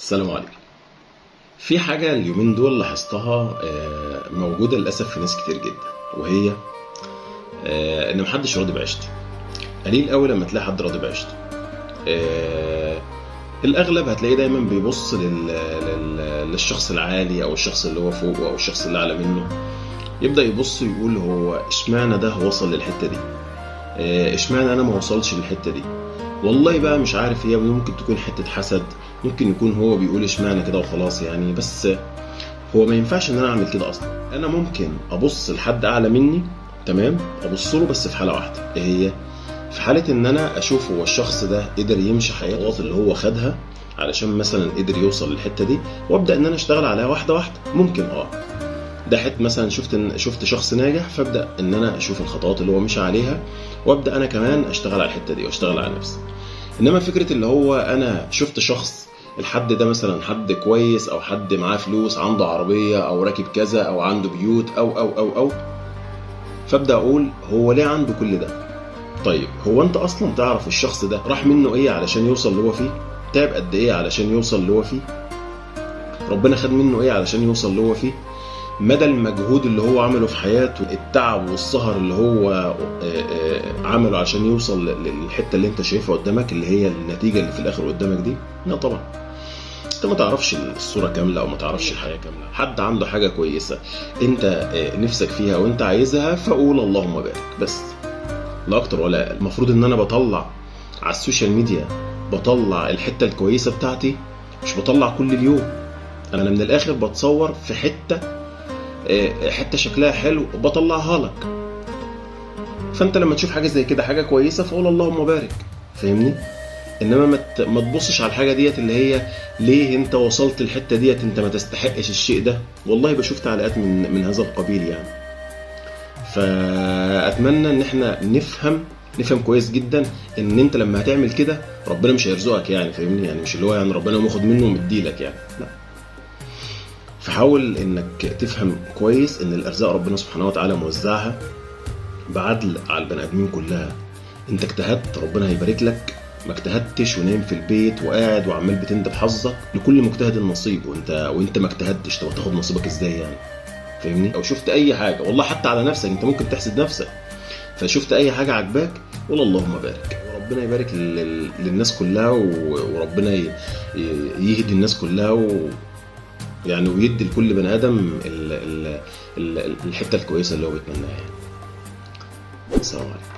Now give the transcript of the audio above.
السلام عليكم. في حاجة اليومين دول لاحظتها موجودة للأسف في ناس كتير جدا، وهي إن محدش راضي بعيشته. قليل قوي لما تلاقي حد راضي بعيشته. الأغلب هتلاقيه دايما بيبص للشخص العالي أو الشخص اللي هو فوقه أو الشخص اللي أعلى منه، يبدأ يبص ويقول هو اشمعنى ده وصل للحتة دي، اشمعنى أنا ما وصلش للحتة دي. والله بقى مش عارف، هي ممكن تكون حتة حسد، ممكن يكون هو بيقول اشمعنى كده وخلاص يعني. بس هو ما ينفعش ان انا اعمل كده اصلا. انا ممكن ابص لحد اعلى مني، تمام، ابص له بس في حالة واحدة، ايه هي؟ في حالة ان انا اشوف هو الشخص ده قدر يمشي حياته اللي هو خدها علشان مثلا قدر يوصل للحتة دي، وابدأ ان انا اشتغل عليها واحدة واحدة. ممكن ده حته مثلا شفت شخص ناجح، فابدا ان انا اشوف الخطوات اللي هو مشى عليها وابدا انا كمان اشتغل على الحته دي واشتغل على نفسي. انما فكره اللي هو انا شفت شخص، الحد ده مثلا حد كويس او حد معاه فلوس، عنده عربيه او راكب كذا او عنده بيوت او فابدا اقول هو ليه عنده كل ده؟ طيب هو انت اصلا تعرف الشخص ده راح منه ايه علشان يوصل اللي هو فيه؟ تعب قد ايه علشان يوصل اللي هو فيه؟ ربنا خد منه ايه علشان يوصل اللي هو فيه؟ مدى المجهود اللي هو عمله في حياته، التعب والسهر اللي هو عمله عشان يوصل للحتة اللي انت شايفها قدامك، اللي هي النتيجة اللي في الاخر قدامك دي؟ لا طبعا. انت ما تعرفش الصورة كاملة او ما تعرفش الحياة كاملة. حد عنده حاجة كويسة انت نفسك فيها وانت عايزها، فقول اللهم بارك بس، لا اكتر ولا اقل. المفروض ان انا بطلع على السوشيال ميديا، بطلع الحتة الكويسة بتاعتي، مش بطلع كل اليوم. انا من الاخر بتصور في حتة شكلها حلو وبطلعها لك، فانت لما تشوف حاجة زي كده حاجة كويسة فقول اللهم بارك، فاهمني؟ انما ما تبصش على الحاجة ديت اللي هي ليه انت وصلت الحتة ديت، انت ما تستحقش الشيء ده. والله بشوف تعليقات من هذا القبيل يعني. فاتمنى ان احنا نفهم كويس جدا ان انت لما هتعمل كده ربنا مش هيرزقك يعني، فاهمني؟ يعني مش اللي هو يعني ربنا ياخد منه ومديلك يعني، لا. فحاول انك تفهم كويس ان الارزاق ربنا سبحانه وتعالى موزعها بعدل على البني ادمين كلها. انت اجتهدت ربنا هيبارك لك، ما اجتهدتش ونايم في البيت وقاعد وعمال بتندب حظك، لكل مجتهد النصيب. وانت ما اجتهدتش، طب تاخد نصيبك ازاي يعني؟ فاهمني؟ او شفت اي حاجه، والله حتى على نفسك انت ممكن تحسد نفسك، فشفت اي حاجه عجباك قول اللهم بارك، وربنا يبارك للناس كلها، وربنا يهدي الناس كلها، يعني ويدي لكل بني ادم الحته الكويسه اللي هو بيتمناها يعني. السلام عليكم.